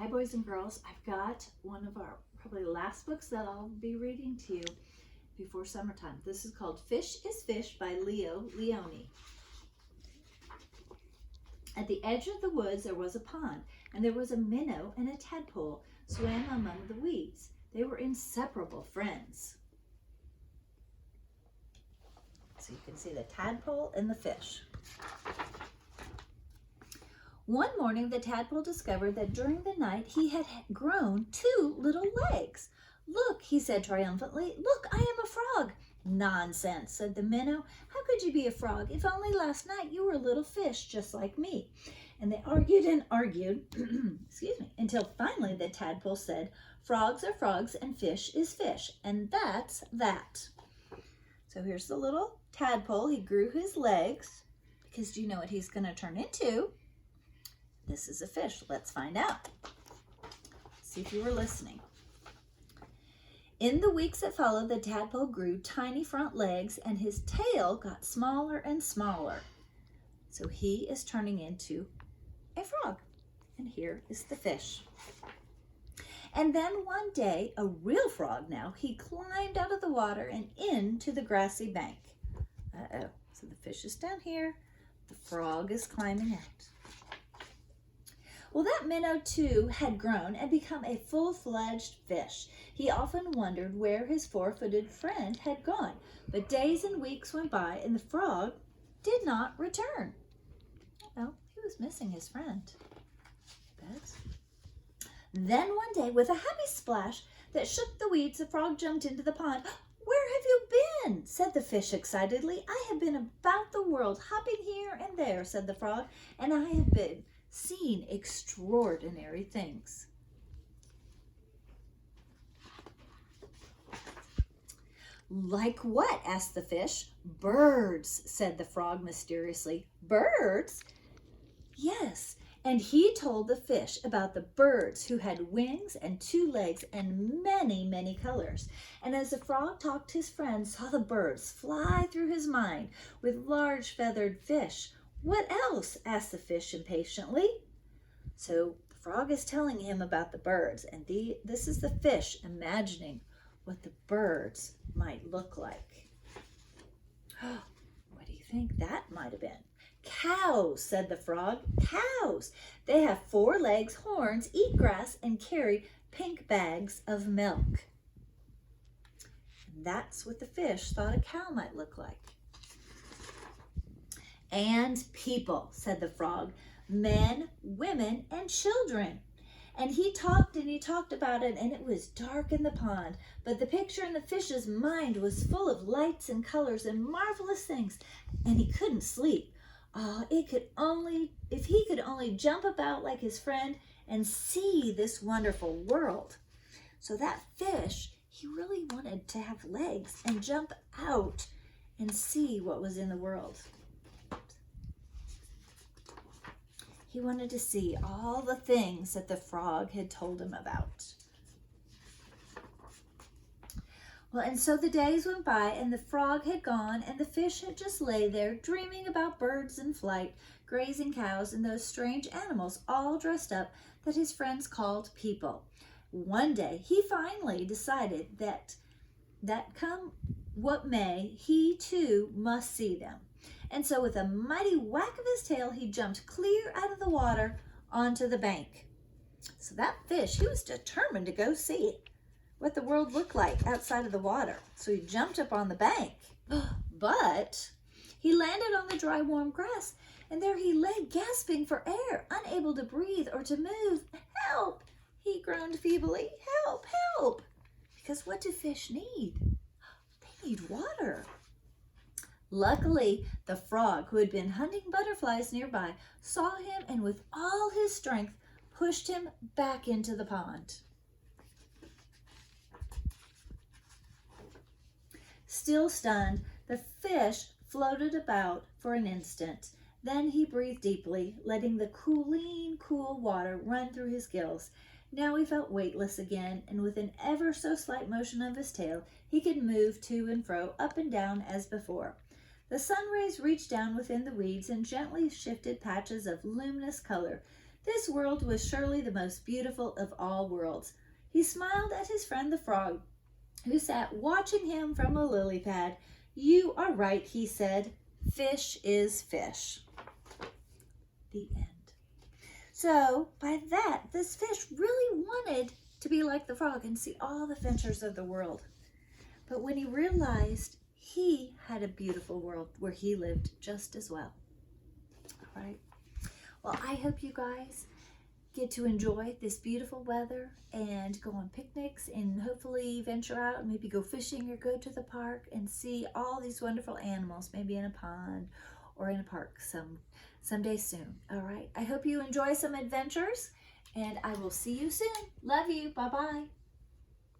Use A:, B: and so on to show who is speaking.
A: Hi, boys and girls. I've got one of our probably last books that I'll be reading to you before summertime. This is called Fish is Fish by Leo Leone. At the edge of the woods there was a pond, and there was a minnow and a tadpole swam among the weeds. They were inseparable friends. So you can see the tadpole and the fish. One morning, the tadpole discovered that during the night he had grown 2 little legs. "Look," he said triumphantly, "look, I am a frog." "Nonsense," said the minnow. "How could you be a frog if only last night you were a little fish just like me?" And they argued and argued, until finally the tadpole said, "Frogs are frogs and fish is fish, and that's that." So here's the little tadpole. He grew his legs because do you know what he's going to turn into? This is a fish. Let's find out. See if you were listening. In the weeks that followed, the tadpole grew tiny front legs and his tail got smaller and smaller. So he is turning into a frog. And here is the fish. And then one day, a real frog now, he climbed out of the water and into the grassy bank. Uh-oh. So the fish is down here. The frog is climbing out. Well, that minnow too had grown and become a full-fledged fish. He often wondered where his 4-footed friend had gone, but days and weeks went by and the frog did not return. Well, he was missing his friend, I bet. Then one day, with a happy splash that shook the weeds, the frog jumped into the pond. "Where have you been?" said the fish excitedly. "I have been about the world, hopping here and there," said the frog, "and I have been seen extraordinary things." "Like what?" asked the fish. "Birds," said the frog mysteriously. "Birds?" "Yes." And he told the fish about the birds who had wings and 2 legs and many, many colors. And as the frog talked, his friend saw the birds fly through his mind with large feathered fish. "What else?" asked the fish impatiently. So the frog is telling him about the birds, and this is the fish imagining what the birds might look like. What do you think that might have been? "Cows," said the frog. "Cows. They have 4 legs, horns, eat grass, and carry pink bags of milk." And that's what the fish thought a cow might look like. "And people," said the frog. "Men, women, and children." And he talked about it, and it was dark in the pond, but the picture in the fish's mind was full of lights and colors and marvelous things, and he couldn't sleep. If he could only jump about like his friend and see this wonderful world. So that fish, he really wanted to have legs and jump out and see what was in the world. He wanted to see all the things that the frog had told him about. Well, and so the days went by and the frog had gone and the fish had just lay there dreaming about birds in flight, grazing cows, and those strange animals all dressed up that his friends called people. One day he finally decided that come what may, he too must see them. And so with a mighty whack of his tail, he jumped clear out of the water onto the bank. So that fish, he was determined to go see what the world looked like outside of the water. So he jumped up on the bank, but he landed on the dry, warm grass, and there he lay gasping for air, unable to breathe or to move. "Help!" he groaned feebly. "Help, help!" Because what do fish need? They need water. Luckily, the frog, who had been hunting butterflies nearby, saw him and with all his strength pushed him back into the pond. Still stunned, the fish floated about for an instant. Then he breathed deeply, letting the cooling, cool water run through his gills. Now he felt weightless again, and with an ever so slight motion of his tail, he could move to and fro, up and down as before. The sun rays reached down within the weeds and gently shifted patches of luminous color. This world was surely the most beautiful of all worlds. He smiled at his friend the frog, who sat watching him from a lily pad. You are right, he said. Fish is fish. The end. So, by that, this fish really wanted to be like the frog and see all the adventures of the world. But when he realized he had a beautiful world where he lived just as well. All right. Well, I hope you guys get to enjoy this beautiful weather and go on picnics and hopefully venture out and maybe go fishing or go to the park and see all these wonderful animals, maybe in a pond or in a park someday soon. All right. I hope you enjoy some adventures and I will see you soon. Love you. Bye-bye.